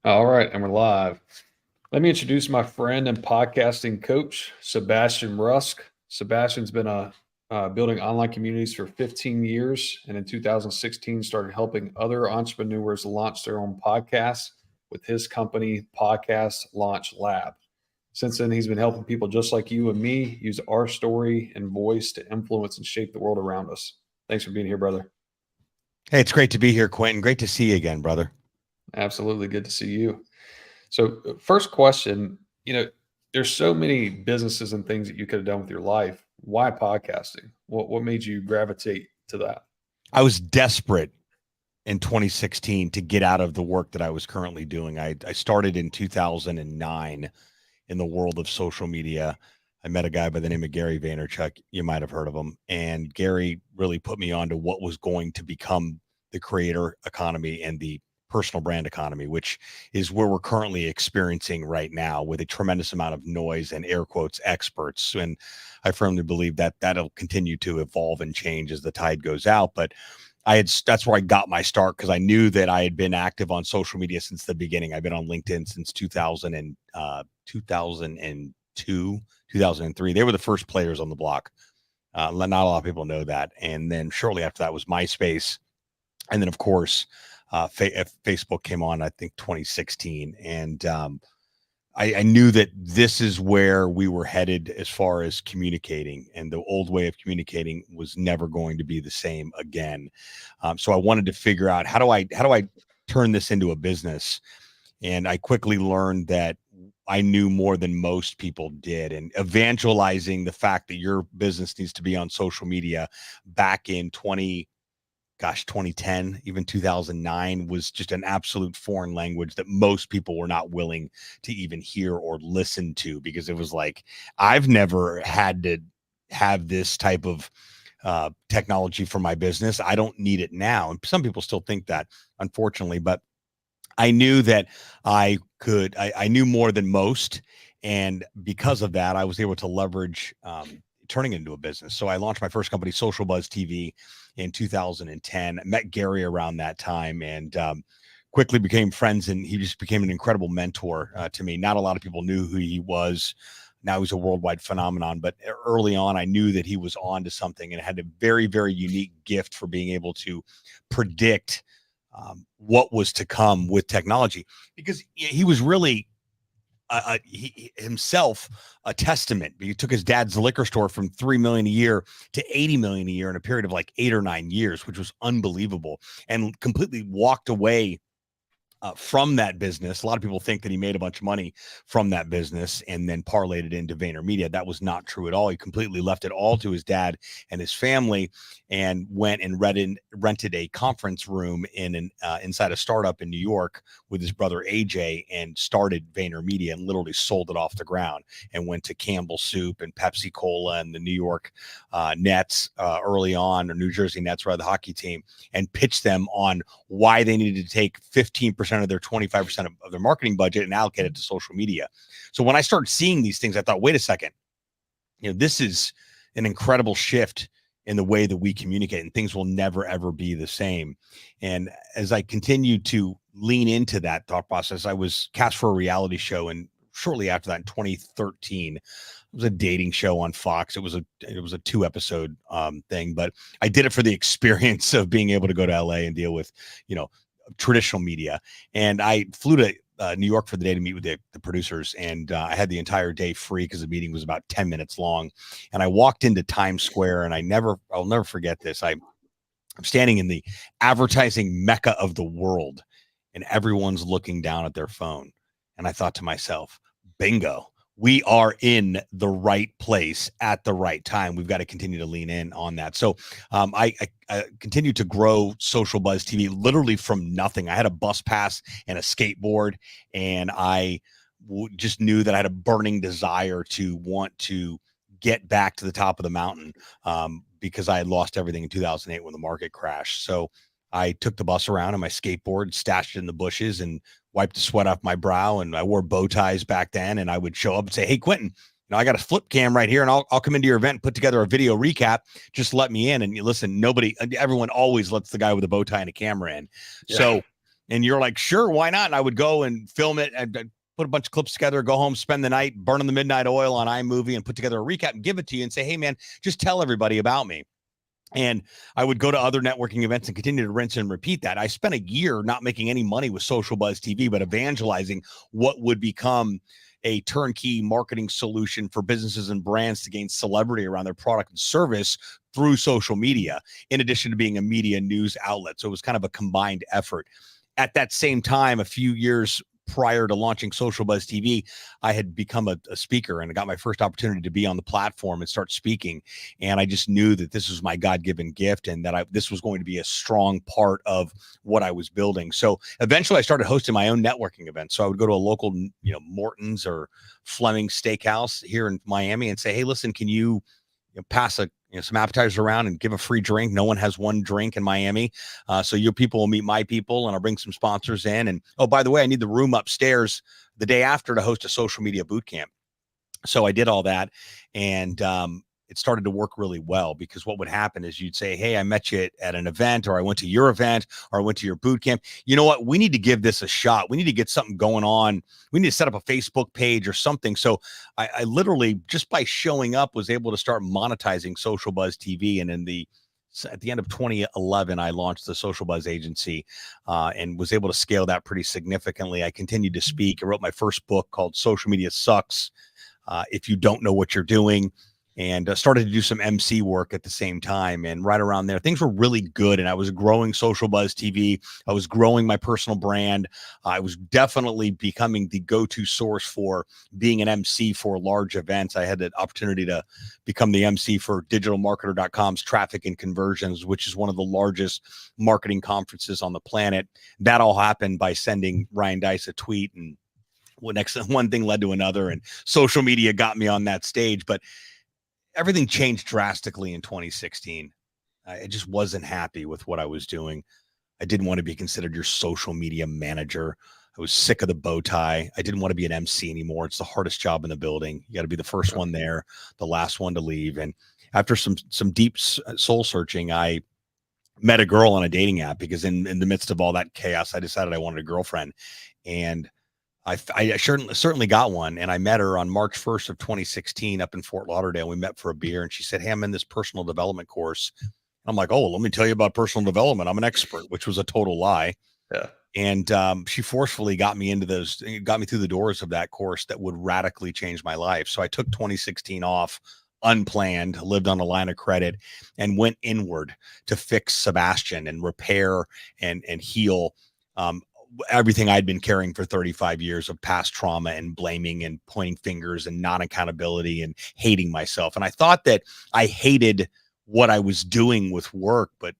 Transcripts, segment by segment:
All right, and we're live. Let me introduce my friend and podcasting coach, Sebastian Rusk. Sebastian's been building online communities for 15 years, and in 2016 started helping other entrepreneurs launch their own podcasts with his company, Podcast Launch Lab. Since then, he's been helping people just like you and me use our story and voice to influence and shape the world around us. Thanks for being here, brother. Hey, it's great to be here, Quentin. Great to see you again, brother. Absolutely good to see you. So, first question, there's so many businesses and things that you could have done with your life. Why podcasting? What made you gravitate to that? I was desperate in 2016 to get out of the work that I was currently doing. I started in 2009 in the world of social media. I met a guy by the name of Gary Vaynerchuk. You might have heard of him. And Gary really put me on to what was going to become the creator economy and the personal brand economy, which is where we're currently experiencing right now with a tremendous amount of noise and air quotes experts. And I firmly believe that that'll continue to evolve and change as the tide goes out. But that's where I got my start because I knew that I had been active on social media since the beginning. I've been on LinkedIn since 2002, 2003. They were the first players on the block. Not a lot of people know that. And then shortly after that was MySpace. And then, of course, Facebook came on, I think, 2016. And I knew that this is where we were headed as far as communicating, and the old way of communicating was never going to be the same again. So I wanted to figure out how do I turn this into a business, and I quickly learned that I knew more than most people did, and evangelizing the fact that your business needs to be on social media back in 2010, even 2009 was just an absolute foreign language that most people were not willing to even hear or listen to, because it was like, I've never had to have this type of technology for my business. I don't need it now. And some people still think that, unfortunately, but I knew that I knew more than most. And because of that, I was able to leverage turning it into a business. So I launched my first company, Social Buzz TV, in 2010. I met Gary around that time, and quickly became friends. And he just became an incredible mentor to me. Not a lot of people knew who he was. Now he's a worldwide phenomenon, but early on, I knew that he was on to something and had a very, very unique gift for being able to predict what was to come with technology, because he was really he himself a testament. He took his dad's liquor store from 3 million a year to 80 million a year in a period of like 8 or 9 years, which was unbelievable, and completely walked away from that business. A lot of people think that he made a bunch of money from that business and then parlayed it into VaynerMedia. That was not true at all. He completely left it all to his dad and his family, and went and rented a conference room inside a startup in New York with his brother AJ, and started VaynerMedia and literally sold it off the ground, and went to Campbell Soup and Pepsi Cola and the New York Nets early on, or New Jersey Nets, rather, the hockey team, and pitched them on why they needed to take 15% of their 25% of their marketing budget and allocate it to social media. So when I started seeing these things, I thought, wait a second, this is an incredible shift in the way that we communicate, and things will never, ever be the same. And as I continued to lean into that thought process, I was cast for a reality show. And shortly after that, in 2013, it was a dating show on Fox. It was a 2-episode thing, but I did it for the experience of being able to go to LA and deal with, traditional media. And I flew to New York for the day to meet with the producers. And I had the entire day free because the meeting was about 10 minutes long. And I walked into Times Square, and I'll never forget this. I'm standing in the advertising mecca of the world, and everyone's looking down at their phone. And I thought to myself, bingo, we are in the right place at the right time. We've got to continue to lean in on that. So I continued to grow Social Buzz TV literally from nothing. I had a bus pass and a skateboard, and I just knew that I had a burning desire to want to get back to the top of the mountain, because I had lost everything in 2008 when the market crashed. So I took the bus around on my skateboard, stashed it in the bushes, and wiped the sweat off my brow. And I wore bow ties back then. And I would show up and say, "Hey, Quentin, I got a flip cam right here, and I'll come into your event and put together a video recap. Just let me in." And you listen, everyone always lets the guy with a bow tie and a camera in. Yeah. So And you're like, sure, why not? And I would go and film it and put a bunch of clips together, go home, spend the night, burning the midnight oil on iMovie and put together a recap and give it to you and say, hey, man, just tell everybody about me. And I would go to other networking events and continue to rinse and repeat that. I spent a year not making any money with Social Buzz TV, but evangelizing what would become a turnkey marketing solution for businesses and brands to gain celebrity around their product and service through social media, in addition to being a media news outlet. So it was kind of a combined effort. At that same time, a few years prior to launching Social Buzz TV, I had become a speaker and I got my first opportunity to be on the platform and start speaking. And I just knew that this was my God-given gift and that this was going to be a strong part of what I was building. So eventually I started hosting my own networking events. So I would go to a local, Morton's or Fleming Steakhouse here in Miami and say, hey, listen, can you pass some appetizers around and give a free drink? No one has one drink in Miami. So your people will meet my people and I'll bring some sponsors in. And, oh, by the way, I need the room upstairs the day after to host a social media boot camp. So I did all that. And it started to work really well, because what would happen is you'd say, hey, I met you at an event, or I went to your event, or I went to your boot camp. You know what? We need to give this a shot. We need to get something going on. We need to set up a Facebook page or something. So I literally, just by showing up, was able to start monetizing Social Buzz TV. And at the end of 2011, I launched the Social Buzz agency and was able to scale that pretty significantly. I continued to speak. I wrote my first book called Social Media Sucks If You Don't Know What You're Doing, and started to do some MC work at the same time. And right around there, things were really good. And I was growing Social Buzz TV. I was growing my personal brand. I was definitely becoming the go-to source for being an MC for large events. I had the opportunity to become the MC for digitalmarketer.com's Traffic and Conversions, which is one of the largest marketing conferences on the planet. That all happened by sending Ryan Dice a tweet, and one thing led to another, and social media got me on that stage. But everything changed drastically in 2016. I just wasn't happy with what I was doing. I didn't want to be considered your social media manager. I was sick of the bow tie. I didn't want to be an MC anymore. It's the hardest job in the building. You got to be the first one there, the last one to leave. And after some deep soul searching, I met a girl on a dating app, because in the midst of all that chaos, I decided I wanted a girlfriend. And I certainly got one, and I met her on March 1st of 2016 up in Fort Lauderdale. We met for a beer, and she said, hey, I'm in this personal development course. I'm like, oh, let me tell you about personal development. I'm an expert, which was a total lie. Yeah. And she forcefully got me through the doors of that course that would radically change my life. So I took 2016 off unplanned, lived on a line of credit, and went inward to fix Sebastian and repair and heal everything I'd been carrying for 35 years of past trauma and blaming and pointing fingers and non-accountability and hating myself. And I thought that I hated what I was doing with work, but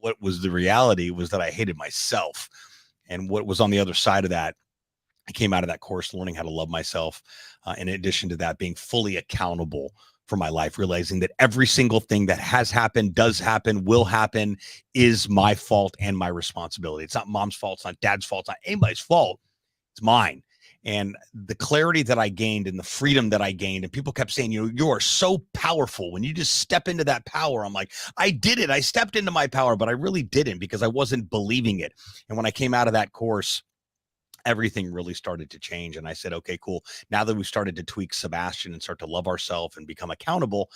what was the reality was that I hated myself. And what was on the other side of that, I came out of that course learning how to love myself. In addition to that, being fully accountable for my life, realizing that every single thing that has happened, does happen, will happen is my fault and my responsibility. It's not mom's fault. It's not dad's fault. It's not anybody's fault. It's mine. And the clarity that I gained and the freedom that I gained, and people kept saying, you are so powerful when you just step into that power. I'm like, I did it. I stepped into my power, but I really didn't, because I wasn't believing it. And when I came out of that course, everything really started to change. And I said, okay, cool. Now that we've started to tweak Sebastian and start to love ourselves and become accountable,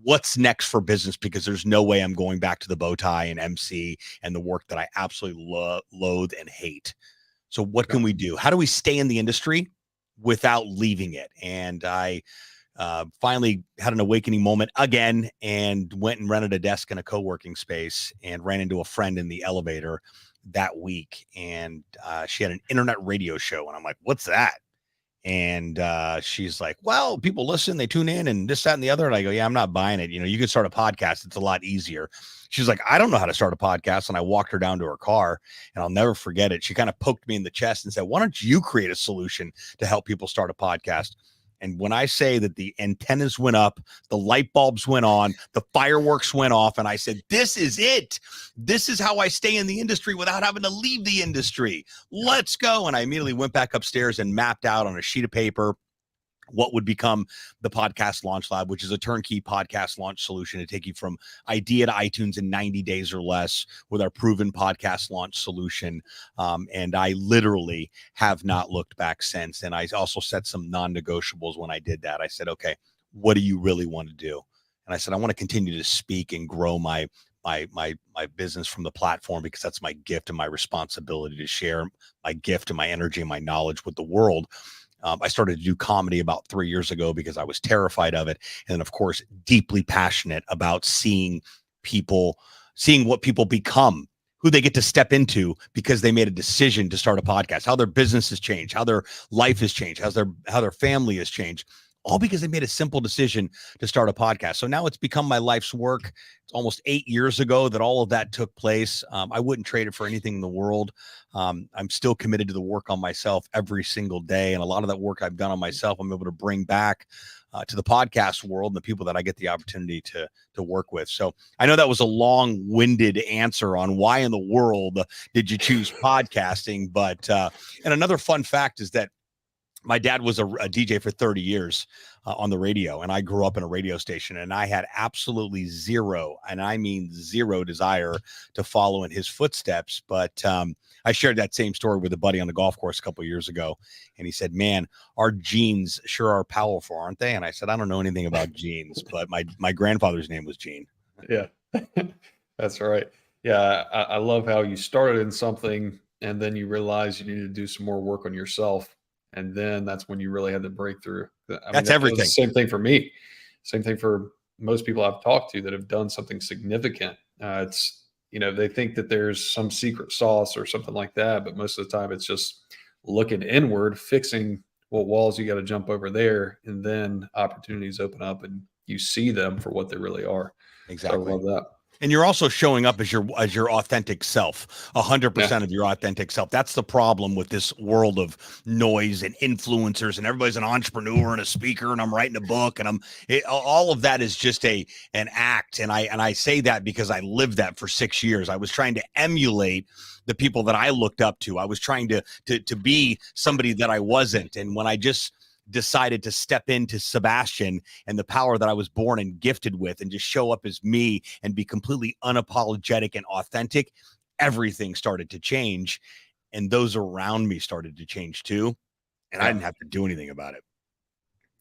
what's next for business? Because there's no way I'm going back to the bow tie and MC and the work that I absolutely loathe and hate. So what can we do? How do we stay in the industry without leaving it? And I finally had an awakening moment again, and went and rented a desk in a co-working space, and ran into a friend in the elevator that week. And she had an internet radio show, and I'm like, what's that? And she's like, well, people listen, they tune in, and this, that, and the other. And I go, yeah, I'm not buying it. You could start a podcast. It's a lot easier. She's like, I don't know how to start a podcast. And I walked her down to her car, and I'll never forget it. She kind of poked me in the chest and said, why don't you create a solution to help people start a podcast? And when I say that the antennas went up, the light bulbs went on, the fireworks went off, and I said, this is it. This is how I stay in the industry without having to leave the industry. Let's go. And I immediately went back upstairs and mapped out on a sheet of paper what would become the Podcast Launch Lab, which is a turnkey podcast launch solution to take you from idea to iTunes in 90 days or less with our proven podcast launch solution. And I literally have not looked back since. And I also set some non-negotiables when I did that. I said, okay, what do you really want to do? And I said, I want to continue to speak and grow my business from the platform, because that's my gift and my responsibility to share my gift and my energy and my knowledge with the world. I started to do comedy about 3 years ago because I was terrified of it. And of course, deeply passionate about seeing what people become, who they get to step into because they made a decision to start a podcast, how their business has changed, how their life has changed, how their family has changed, all because they made a simple decision to start a podcast. So now it's become my life's work. It's almost 8 years ago that all of that took place. I wouldn't trade it for anything in the world. I'm still committed to the work on myself every single day. And a lot of that work I've done on myself, I'm able to bring back to the podcast world and the people that I get the opportunity to work with. So I know that was a long-winded answer on why in the world did you choose podcasting. But and another fun fact is that my dad was a DJ for 30 years on the radio, and I grew up in a radio station, and I had absolutely zero, and I mean zero, desire to follow in his footsteps. But I shared that same story with a buddy on the golf course a couple of years ago, and he said, man, our genes sure are powerful, aren't they? And I said, I don't know anything about genes, but my grandfather's name was Gene. Yeah, that's right. Yeah, I love how you started in something and then you realize you need to do some more work on yourself. And then that's when you really had the breakthrough. That's everything. The same thing for me. Same thing for most people I've talked to that have done something significant. It's, they think that there's some secret sauce or something like that, but most of the time it's just looking inward, fixing what walls you got to jump over there, and then opportunities open up and you see them for what they really are. Exactly. So I love that. And you're also showing up as your authentic self, 100% of your authentic self. That's the problem with this world of noise and influencers, and everybody's an entrepreneur and a speaker, and I'm writing a book, and all of that is just an act. And I say that because I lived that for 6 years. I was trying to emulate the people that I looked up to. I was trying to be somebody that I wasn't. And when I just decided to step into Sebastian and the power that I was born and gifted with, and just show up as me and be completely unapologetic and authentic, everything started to change, and those around me started to change too. And I didn't have to do anything about it.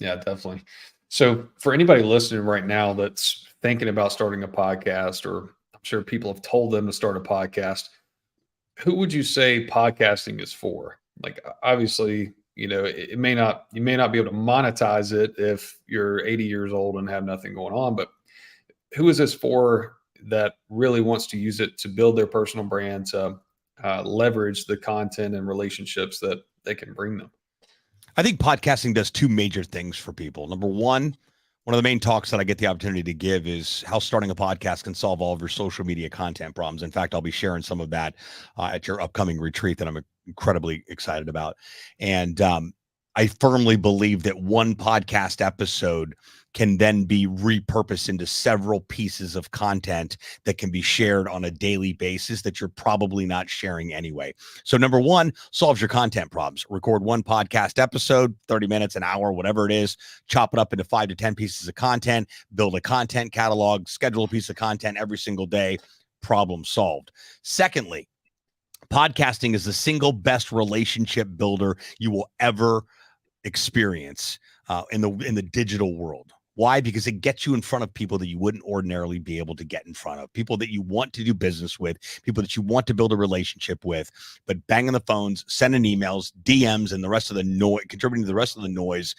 Yeah, definitely. So for anybody listening right now that's thinking about starting a podcast, or I'm sure people have told them to start a podcast, who would you say podcasting is for? Like, obviously, you may not be able to monetize it if you're 80 years old and have nothing going on, but who is this for that really wants to use it to build their personal brand, to leverage the content and relationships that they can bring them? I think podcasting does two major things for people. Number one of the main talks that I get the opportunity to give is how starting a podcast can solve all of your social media content problems. In fact, I'll be sharing some of that at your upcoming retreat that I'm incredibly excited about. And I firmly believe that one podcast episode can then be repurposed into several pieces of content that can be shared on a daily basis that you're probably not sharing anyway. So number one, solves your content problems. Record one podcast episode, 30 minutes, an hour, whatever it is, chop it up into 5 to 10 pieces of content, build a content catalog, schedule a piece of content every single day, problem solved. Secondly, podcasting is the single best relationship builder you will ever experience in the digital world. Why? Because it gets you in front of people that you wouldn't ordinarily be able to get in front of, people that you want to do business with, people that you want to build a relationship with, but banging the phones, sending emails, DMs, and the rest of the noise, contributing to the rest of the noise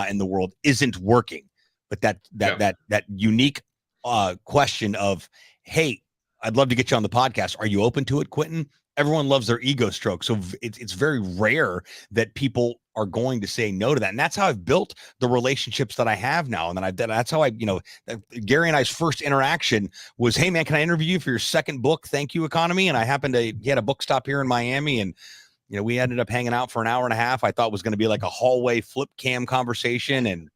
in the world isn't working. But that unique question of, hey, I'd love to get you on the podcast. Are you open to it, Quentin? Everyone loves their ego stroke. So it's very rare that people are going to say no to that. And that's how I've built the relationships that I have now. And then that's how Gary and I's first interaction was, hey man, can I interview you for your second book? Thank you, Economy. And I happened to, he had a book stop here in Miami, and we ended up hanging out for an hour and a half. I thought it was going to be like a hallway flip cam conversation. And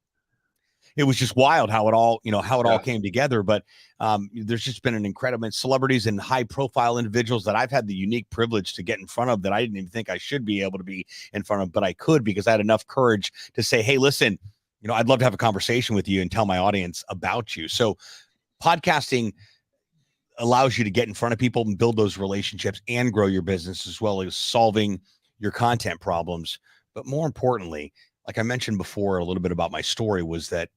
it was just wild how it all, all came together. But there's just been an incredible celebrities and high profile individuals that I've had the unique privilege to get in front of that I didn't even think I should be able to be in front of, but I could, because I had enough courage to say, hey, listen, I'd love to have a conversation with you and tell my audience about you. So podcasting allows you to get in front of people and build those relationships and grow your business, as well as solving your content problems. But more importantly, like I mentioned before, a little bit about my story was that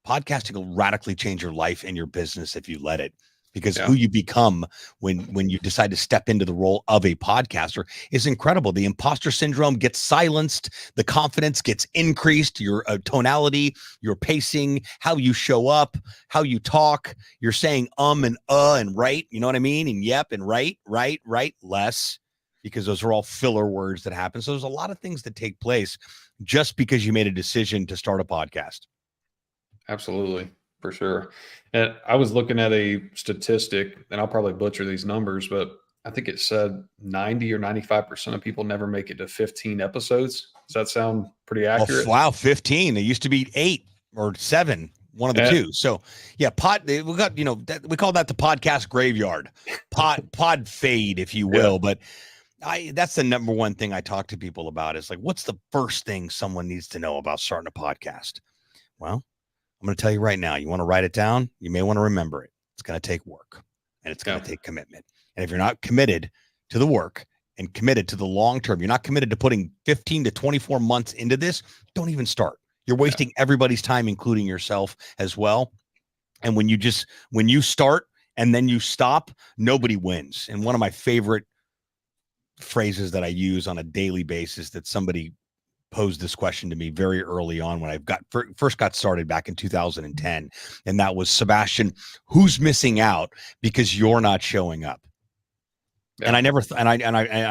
podcasting will radically change your life and your business if you let it, because who you become when you decide to step into the role of a podcaster is incredible. The imposter syndrome gets silenced, the confidence gets increased, your tonality, your pacing, how you show up, how you talk, you're saying and right, you know what I mean? And yep and right less, because those are all filler words that happen. So there's a lot of things that take place just because you made a decision to start a podcast. Absolutely, for sure. And I was looking at a statistic, and I'll probably butcher these numbers, but I think it said 90 or 95% of people never make it to 15 episodes. Does that sound pretty accurate? Oh, wow, 15. It used to be 8 or 7, one of the two. So yeah, we got, we call that the podcast graveyard, pod fade, if you will. But that's the number one thing I talk to people about is like, what's the first thing someone needs to know about starting a podcast? Well, I'm going to tell you right now, you want to write it down. You may want to remember it. It's going to take work, and it's going to take commitment. And if you're not committed to the work and committed to the long term, you're not committed to putting 15 to 24 months into this, don't even start. You're wasting everybody's time, including yourself as well. And when you start and then you stop, nobody wins. And one of my favorite phrases that I use on a daily basis that somebody posed this question to me very early on when I first got started back in 2010. And that was, Sebastian, who's missing out because you're not showing up? Yeah. And I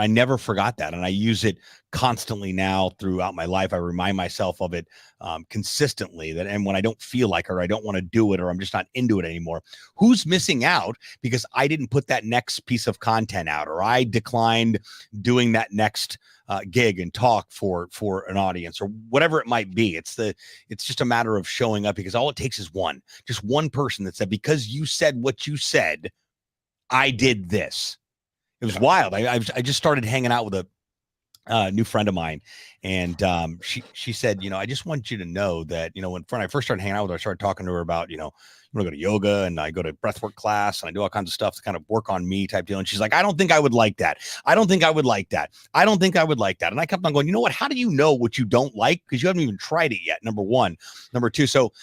never forgot that. And I use it constantly now throughout my life. I remind myself of it consistently, and when I don't feel like, or I don't want to do it, or I'm just not into it anymore, who's missing out because I didn't put that next piece of content out, or I declined doing that next gig and talk for an audience, or whatever it might be. It's just a matter of showing up, because all it takes is just one person that said, because you said what you said, I did this. It was wild. I just started hanging out with a new friend of mine, and she said, I just want you to know that, when I first started hanging out with her, I started talking to her about, I'm gonna go to yoga, and I go to breathwork class, and I do all kinds of stuff to kind of work on me type deal. And she's like, I don't think I would like that. I don't think I would like that. I don't think I would like that. And I kept on going, you know what? How do you know what you don't like? Because you haven't even tried it yet. Number one. Number two. So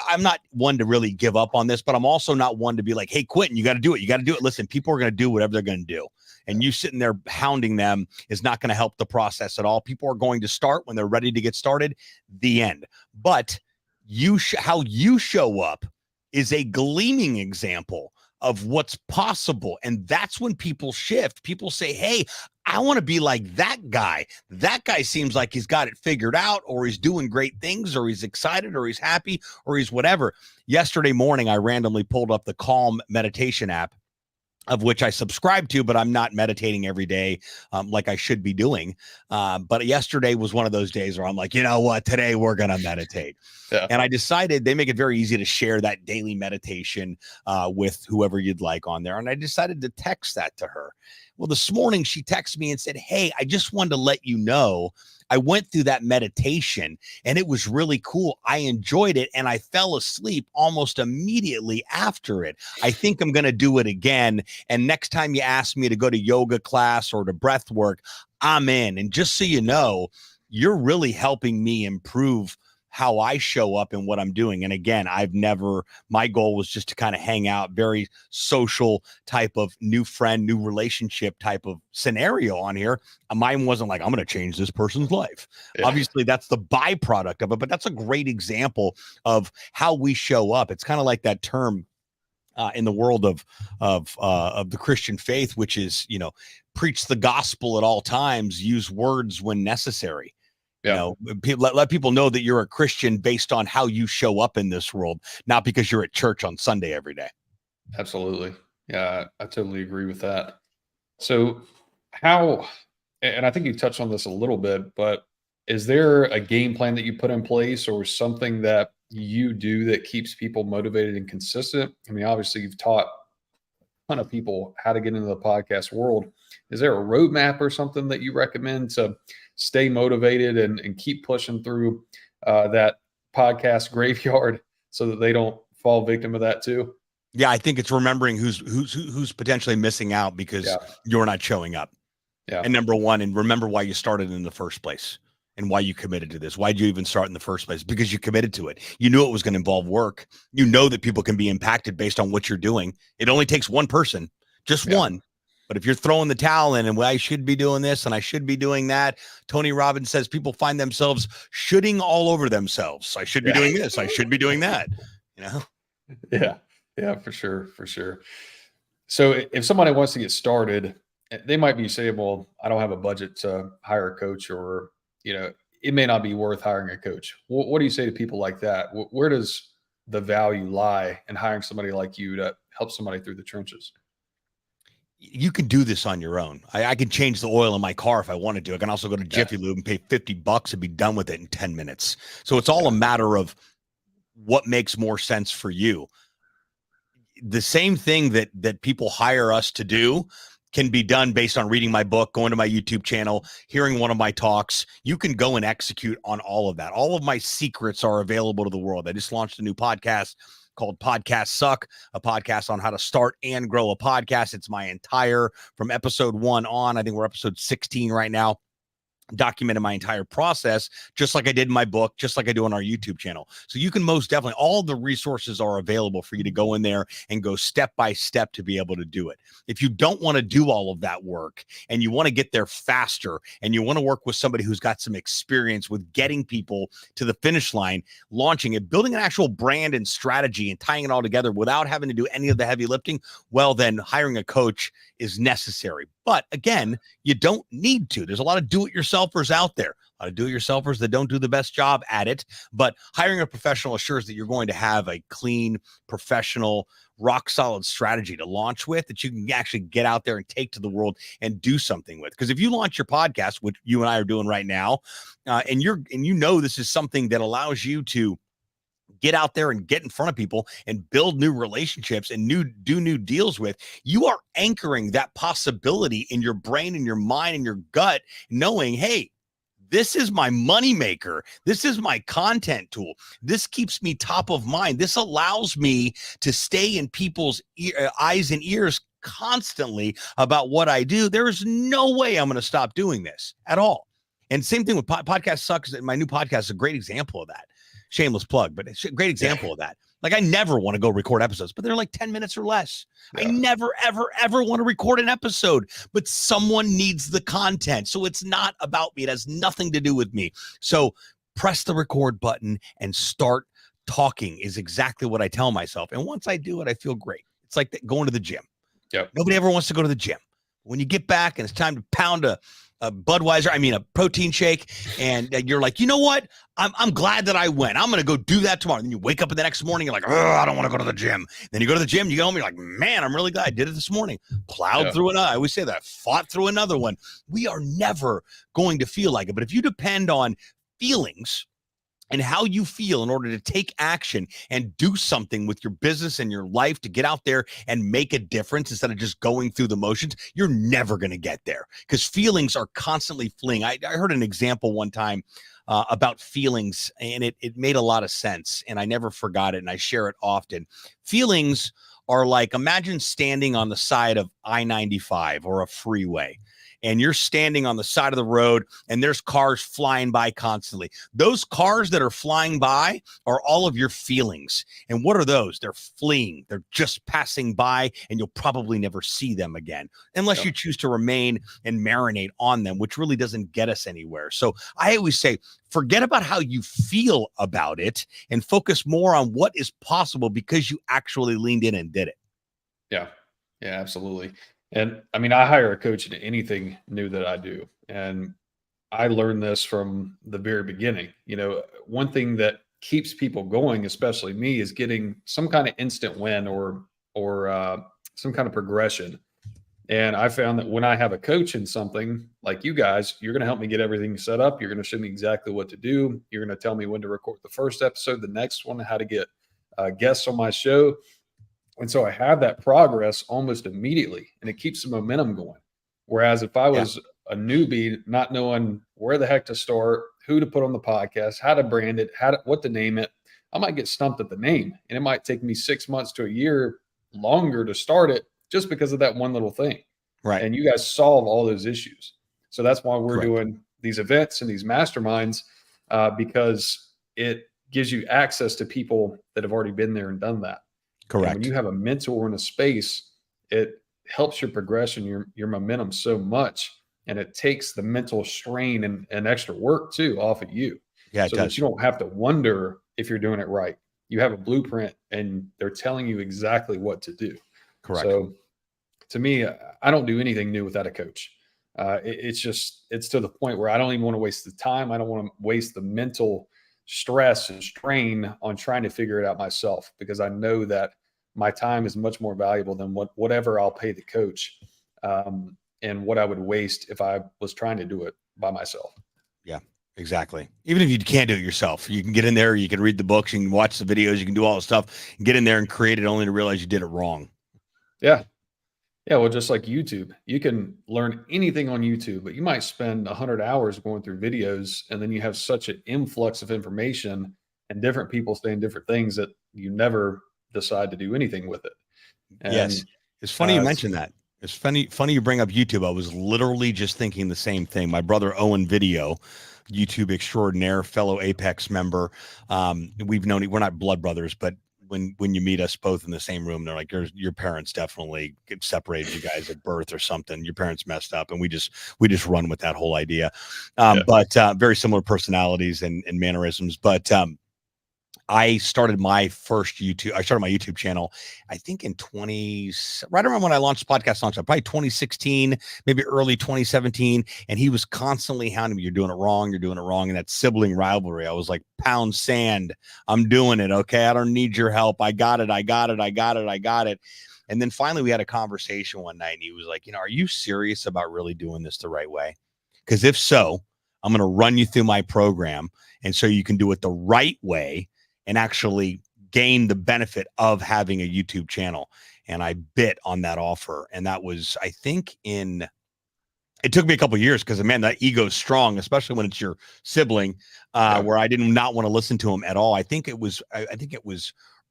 I'm not one to really give up on this, but I'm also not one to be like, hey, Quentin, you got to do it. You got to do it. Listen, people are going to do whatever they're going to do. And you sitting there hounding them is not going to help the process at all. People are going to start when they're ready to get started. The end. But how you show up is a gleaming example of what's possible. And that's when people shift. People say, hey, I want to be like that guy. That guy seems like he's got it figured out, or he's doing great things, or he's excited, or he's happy, or he's whatever. Yesterday morning, I randomly pulled up the Calm meditation app, of which I subscribe to, but I'm not meditating every day like I should be doing. But yesterday was one of those days where I'm like, you know what, today we're going to meditate. Yeah. And I decided, they make it very easy to share that daily meditation with whoever you'd like on there. And I decided to text that to her. Well, this morning she texted me and said, hey, I just wanted to let you know I went through that meditation and it was really cool. I enjoyed it and I fell asleep almost immediately after it. I think I'm going to do it again. And next time you ask me to go to yoga class or to breath work, I'm in. And just so you know, you're really helping me improve how I show up and what I'm doing. And again, my goal was just to kind of hang out, very social type of new friend, new relationship type of scenario on here. Mine wasn't like, I'm going to change this person's life. Yeah. Obviously that's the byproduct of it, but that's a great example of how we show up. It's kind of like that term in the world of the Christian faith, which is, preach the gospel at all times, use words when necessary. Yeah. Let people know that you're a Christian based on how you show up in this world, not because you're at church on Sunday every day. Absolutely. Yeah, I totally agree with that. So and I think you touched on this a little bit, but is there a game plan that you put in place or something that you do that keeps people motivated and consistent? I mean, obviously you've taught a ton of people how to get into the podcast world. Is there a roadmap or something that you recommend to stay motivated and keep pushing through that podcast graveyard so that they don't fall victim of that too? Yeah, I think it's remembering who's potentially missing out because Yeah. you're not showing up. Yeah. And number one, and remember why you started in the first place and why you committed to this. Why did you even start in the first place? Because you committed to it. You knew it was going to involve work. You know that people can be impacted based on what you're doing. It only takes one person, just one. But if you're throwing the towel in and, well, I should be doing this and I should be doing that. Tony Robbins says people find themselves shooting all over themselves. I should be doing this. I should be doing that. You know? Yeah, for sure. For sure. So if somebody wants to get started, they might be saying, well, I don't have a budget to hire a coach, or, it may not be worth hiring a coach. What do you say to people like that? Where does the value lie in hiring somebody like you to help somebody through the trenches? You can do this on your own. I can change the oil in my car if I wanted to. I can also go to Jiffy Lube and pay $50 and be done with it in 10 minutes. So it's all a matter of what makes more sense for you. The same thing that people hire us to do can be done based on reading my book, going to my YouTube channel, hearing one of my talks. You can go and execute on all of that. All of my secrets are available to the world. I just launched a new podcast called Podcast Suck, a podcast on how to start and grow a podcast. It's my entire, from episode 1 on, I think we're episode 16 right now, documented my entire process, just like I did in my book, just like I do on our YouTube channel. So you can most definitely, all the resources are available for you to go in there and go step by step to be able to do it. If you don't want to do all of that work and you want to get there faster and you want to work with somebody who's got some experience with getting people to the finish line, launching it, building an actual brand and strategy and tying it all together without having to do any of the heavy lifting, well, then hiring a coach is necessary. But again, you don't need to. There's a lot of do-it-yourselfers out there, a lot of do-it-yourselfers that don't do the best job at it. But hiring a professional assures that you're going to have a clean, professional, rock-solid strategy to launch with that you can actually get out there and take to the world and do something with. Because if you launch your podcast, which you and I are doing right now, and you know this is something that allows you to get out there and get in front of people and build new relationships and do new deals with, you are anchoring that possibility in your brain and your mind and your gut, knowing, hey, this is my moneymaker. This is my content tool. This keeps me top of mind. This allows me to stay in people's eyes and ears constantly about what I do. There is no way I'm going to stop doing this at all. And same thing with Podcast Sucks. My new podcast is a great example of that. Shameless plug, but it's a great example of that. Like, I never want to go record episodes, but they're like 10 minutes or less. I never, ever, ever want to record an episode, but someone needs the content. So it's not about me. It has nothing to do with me. So press the record button and start talking is exactly what I tell myself. And once I do it, I feel great. It's like going to the gym. Nobody ever wants to go to the gym. When you get back and it's time to pound a Budweiser, a protein shake, and you're like, you know what? I'm glad that I went. I'm going to go do that tomorrow. Then you wake up the next morning, you're like, oh, I don't want to go to the gym. Then you go to the gym, you go home, you're like, man, I'm really glad I did it this morning. Plowed through another. I always say that. Fought through another one. We are never going to feel like it. But if you depend on feelings and how you feel in order to take action and do something with your business and your life to get out there and make a difference instead of just going through the motions, you're never going to get there because feelings are constantly fleeing. I heard an example one time about feelings, and it made a lot of sense, and I never forgot it, and I share it often. Feelings are like, imagine standing on the side of I-95 or a freeway, and you're standing on the side of the road and there's cars flying by constantly. Those cars that are flying by are all of your feelings. And what are those? They're fleeing. They're just passing by, and you'll probably never see them again unless you choose to remain and marinate on them, which really doesn't get us anywhere. So I always say, forget about how you feel about it and focus more on what is possible because you actually leaned in and did it. Yeah, absolutely. And I hire a coach in anything new that I do. And I learned this from the very beginning. One thing that keeps people going, especially me, is getting some kind of instant win or some kind of progression. And I found that when I have a coach in something like you guys, you're going to help me get everything set up. You're going to show me exactly what to do. You're going to tell me when to record the first episode, the next one, how to get guests on my show. And so I have that progress almost immediately, and it keeps the momentum going. Whereas if I was a newbie, not knowing where the heck to start, who to put on the podcast, how to brand it, what to name it. I might get stumped at the name, and it might take me 6 months to a year longer to start it just because of that one little thing. Right. And you guys solve all those issues. So that's why we're Correct. doing these events and these masterminds, because it gives you access to people that have already been there and done that. Correct. And when you have a mentor in a space, it helps your progression, your momentum so much. And it takes the mental strain and extra work too off of you. Yeah, it so does. that you don't have to wonder if you're doing it right. You have a blueprint and they're telling you exactly what to do. Correct. So to me, I don't do anything new without a coach. It's to the point where I don't even want to waste the time. I don't want to waste the mental stress and strain on trying to figure it out myself, because I know that my time is much more valuable than whatever I'll pay the coach, and what I would waste if I was trying to do it by myself. Yeah, exactly. Even if you can't do it yourself, you can get in there, you can read the books, you can watch the videos, you can do all the stuff, get in there and create it only to realize you did it wrong. Yeah. Yeah. Well, just like YouTube, you can learn anything on YouTube, but you might spend 100 hours going through videos, and then you have such an influx of information and different people saying different things that you never decide to do anything with it. And, yes. It's funny you mentioned that. It's funny you bring up YouTube. I was literally just thinking the same thing. My brother Owen Video, YouTube extraordinaire, fellow Apex member. We've known, we're not blood brothers, but when you meet us both in the same room, they're like, your parents definitely separated you guys at birth or something. Your parents messed up, and we just run with that whole idea. But very similar personalities and mannerisms. But I started my YouTube channel, I think right around when I launched podcast launch, probably 2016, maybe early 2017. And he was constantly hounding me. You're doing it wrong. You're doing it wrong. And that sibling rivalry, I was like, pound sand. I'm doing it. Okay. I don't need your help. I got it. And then finally we had a conversation one night, and he was like, are you serious about really doing this the right way? Because if so, I'm going to run you through my program. And so you can do it the right way and actually gain the benefit of having a YouTube channel. And I bit on that offer. And that was, I think it took me a couple of years, because man, that ego's strong, especially when it's your sibling, where I did not want to listen to him at all. I think it was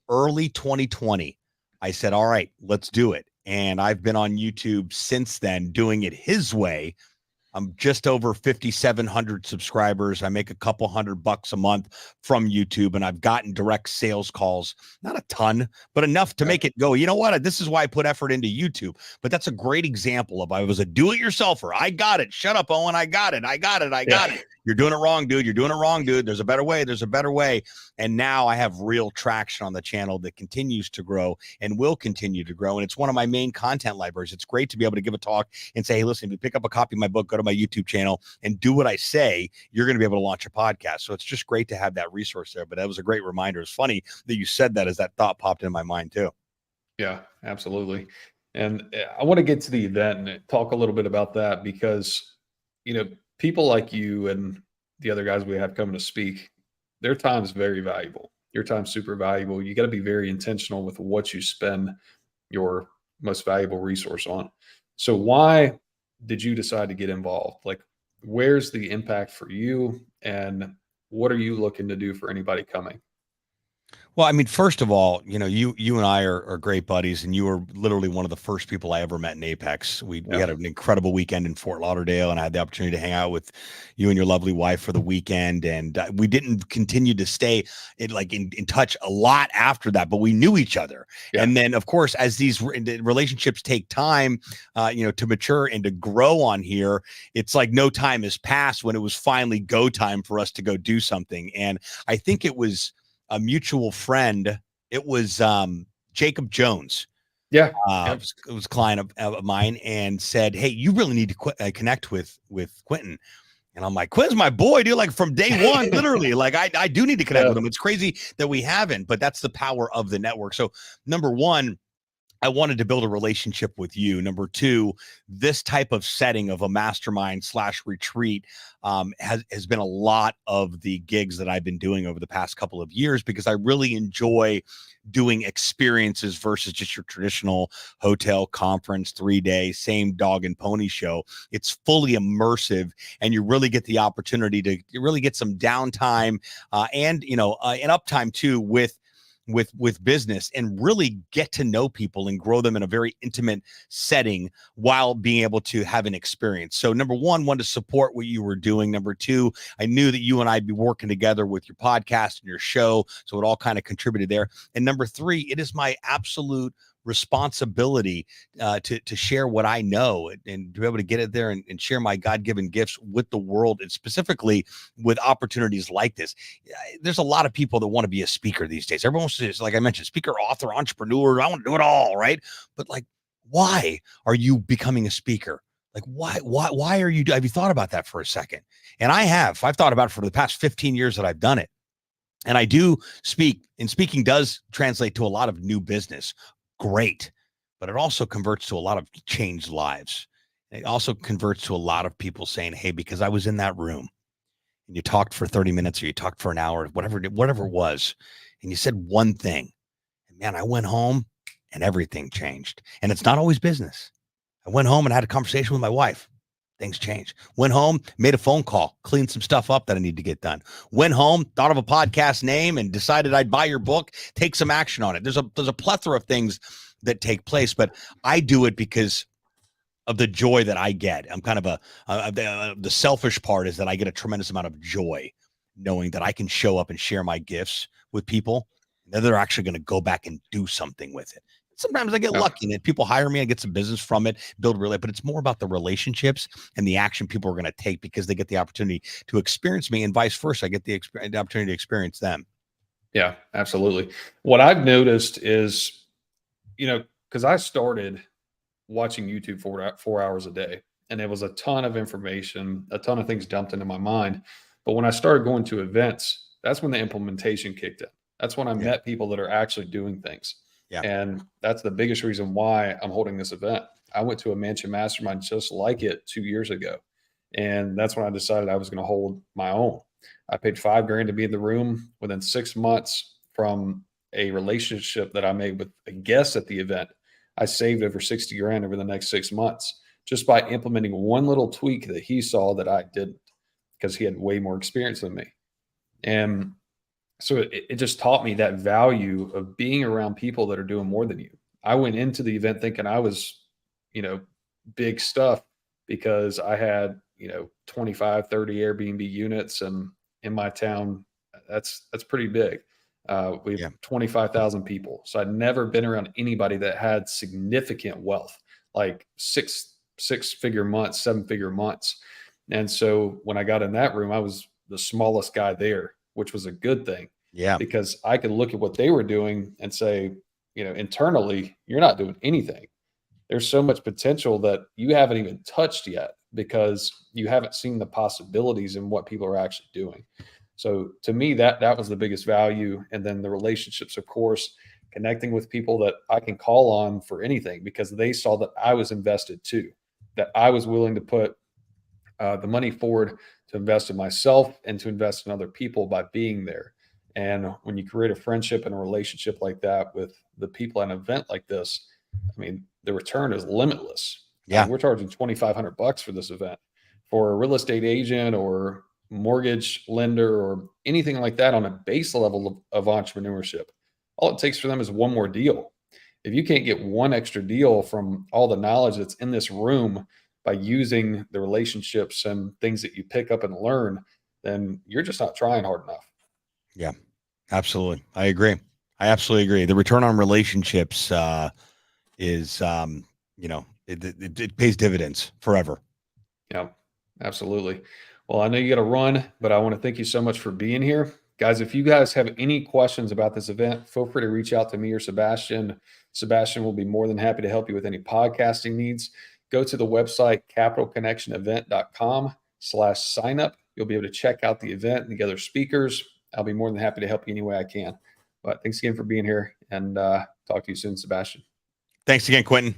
early 2020. I said, all right, let's do it. And I've been on YouTube since then, doing it his way. I'm just over 5,700 subscribers. I make a couple $100 a month from YouTube, and I've gotten direct sales calls, not a ton, but enough to make it go, you know what? This is why I put effort into YouTube. But that's a great example of, I was a do-it-yourselfer. I got it. Shut up, Owen. I got it. You're doing it wrong, dude. You're doing it wrong, dude. There's a better way. And now I have real traction on the channel that continues to grow and will continue to grow. And it's one of my main content libraries. It's great to be able to give a talk and say, hey, listen, if you pick up a copy of my book, go to my YouTube channel and do what I say, you're going to be able to launch a podcast. So it's just great to have that resource there. But that was a great reminder. It's funny that you said that, as that thought popped in my mind too. Yeah, absolutely. And I want to get to the event and talk a little bit about that, because, people like you and the other guys we have coming to speak, their time is very valuable. Your time's super valuable. You got to be very intentional with what you spend your most valuable resource on. So why did you decide to get involved? Like, where's the impact for you, and what are you looking to do for anybody coming? Well, I mean, first of all, you and I are great buddies, and you were literally one of the first people I ever met in Apex. We had an incredible weekend in Fort Lauderdale, and I had the opportunity to hang out with you and your lovely wife for the weekend. And we didn't continue to stay in touch a lot after that, but we knew each other. Yeah. And then, of course, as these relationships take time, to mature and to grow on here, it's like no time has passed when it was finally go time for us to go do something. And I think it was a mutual friend. It was Jacob Jones. Yeah. It was a client of mine, and said, hey, you really need to connect with Quentin. And I'm like, Quentin's my boy, dude. Like from day one, literally, like I do need to connect with him. It's crazy that we haven't, but that's the power of the network. So number one, I wanted to build a relationship with you. Number two, this type of setting of a mastermind / retreat has been a lot of the gigs that I've been doing over the past couple of years, because I really enjoy doing experiences versus just your traditional hotel conference 3-day same dog and pony show. It's fully immersive, and you really get the opportunity to really get some downtime and an uptime too with business, and really get to know people and grow them in a very intimate setting while being able to have an experience. So number one, wanted to support what you were doing. Number two, I knew that you and I'd be working together with your podcast and your show, so it all kind of contributed there. And number three, it is my absolute responsibility to share what I know, and to be able to get it there and share my God-given gifts with the world, and specifically with opportunities like this. There's a lot of people that want to be a speaker these days. Everyone wants to, like I mentioned, speaker, author, entrepreneur. I want to do it all, right? But like, why are you becoming a speaker? Like, why are you? Have you thought about that for a second? And I've thought about it for the past 15 years that I've done it. And I do speak, and speaking does translate to a lot of new business. Great. But it also converts to a lot of changed lives. It also converts to a lot of people saying, hey, because I was in that room and you talked for 30 minutes or you talked for an hour, whatever it was, and you said one thing, and man, I went home and everything changed. And it's not always business. I went home and had a conversation with my wife. Things changed. Went home, made a phone call, cleaned some stuff up that I need to get done. Went home, thought of a podcast name, and decided I'd buy your book, take some action on it. There's a plethora of things that take place, but I do it because of the joy that I get. I'm kind of the selfish part is that I get a tremendous amount of joy knowing that I can show up and share my gifts with people, and they're actually going to go back and do something with it. Sometimes I get lucky and people hire me, I get some business from it, build relate, but it's more about the relationships and the action people are going to take because they get the opportunity to experience me, and vice versa. I get the opportunity to experience them. Yeah, absolutely. What I've noticed is, because I started watching YouTube for 4 hours a day, and it was a ton of information, a ton of things dumped into my mind. But when I started going to events, that's when the implementation kicked in. That's when I met people that are actually doing things. Yeah. And that's the biggest reason why I'm holding this event. I went to a mansion mastermind just like it 2 years ago. And that's when I decided I was going to hold my own. I paid $5,000 to be in the room. Within 6 months from a relationship that I made with a guest at the event, I saved over $60,000 over the next 6 months just by implementing one little tweak that he saw that I didn't, because he had way more experience than me. And so it just taught me that value of being around people that are doing more than you. I went into the event thinking I was, big stuff, because I had, 25, 30 Airbnb units, and in my town, that's pretty big. We have 25,000 people. So I'd never been around anybody that had significant wealth, like six-figure months, seven-figure months. And so when I got in that room, I was the smallest guy there, which was a good thing. Yeah. Because I could look at what they were doing and say, internally, you're not doing anything. There's so much potential that you haven't even touched yet, because you haven't seen the possibilities in what people are actually doing. So to me, that was the biggest value. And then the relationships, of course, connecting with people that I can call on for anything, because they saw that I was invested too, that I was willing to put the money forward to invest in myself and to invest in other people by being there. And when you create a friendship and a relationship like that with the people at an event like this, I mean, the return is limitless. Yeah. I mean, we're charging $2,500 for this event. For a real estate agent or mortgage lender or anything like that on a base level of entrepreneurship, all it takes for them is one more deal. If you can't get one extra deal from all the knowledge that's in this room by using the relationships and things that you pick up and learn, then you're just not trying hard enough. Yeah, absolutely. I agree. I absolutely agree. The return on relationships is, it pays dividends forever. Yeah, absolutely. Well, I know you got to run, but I want to thank you so much for being here. Guys, if you guys have any questions about this event, feel free to reach out to me or Sebastian. Sebastian will be more than happy to help you with any podcasting needs. Go to the website, capitalconnectionevent.com/signup. You'll be able to check out the event and the other speakers. I'll be more than happy to help you any way I can. But thanks again for being here, and talk to you soon, Sebastian. Thanks again, Quentin.